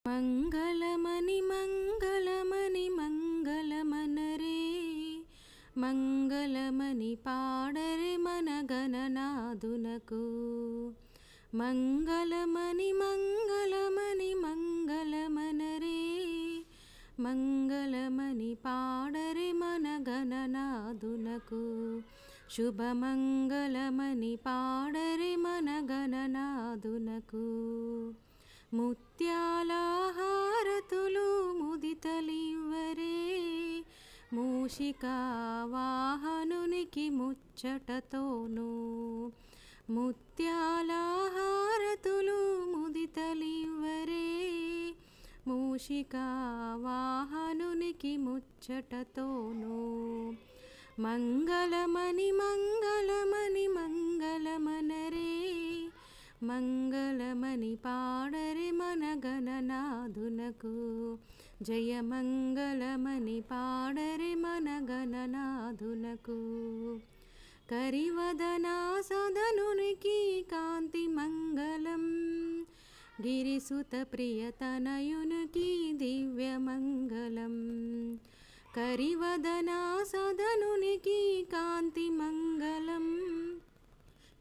మంగళమని మంగళమని మంగళమనరే మంగళమని పాడరే మన గణనాథునకు. మంగళమని మంగళమని మంగళమనరే మంగళమని పాడరే మన గణనాథునకు. శుభమంగళమని పాడరే మన గణనాథునకు. ముత్యాల హారతులు ముదితలివ్వరే మూషికా వాహనునికి ముచ్చటతోను. ముత్యాల హారతులు ముదితలివ్వరే మూషికా వాహనునికి ముచ్చటతోను. మంగళమని మంగళమని మంగళమనరే మంగళమని పాడరే మన గణనాథునకు. జయమంగళమని పాడరే మన గణనాథునకు. కరివదనా సదనునికి కాంతి మంగళం గిరిసుత ప్రియతనయునికి దివ్యమంగళం. కరివదనా సదనునికి కాంతి మంగళం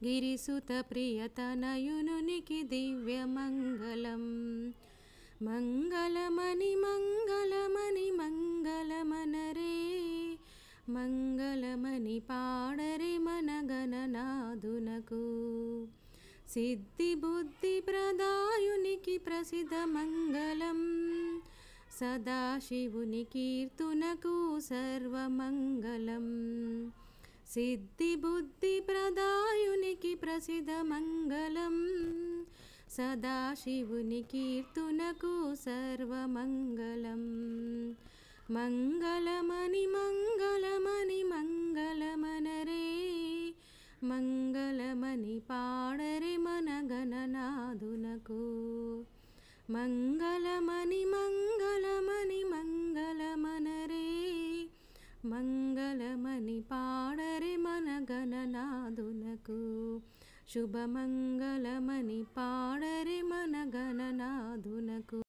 గిరిసుత ప్రియతనయునికి దివ్యమంగళం. మంగళమని మంగళమని మంగళమనరే మంగళమని పాడరే మన గణనాథునకు. సిద్ధి బుద్ధి ప్రదాయునికి ప్రసిద్ధ మంగళం సదాశివుని కీర్తునకు సర్వమంగళం. సిద్ధి బుద్ధి ప్రదాయునికి ప్రసిద్ధ మంగళం సదాశివుని కీర్తునకు సర్వమంగళం. మంగళమని మంగళమని మంగళమనరే మంగళమని పాడరే మన గణనాథునకు. మంగళమని మంగళమని మంగళమనరే మంగళమని పాడరే మన గణనాథునకు. శుభమంగళమని పాడరే మన గణనాథునకు.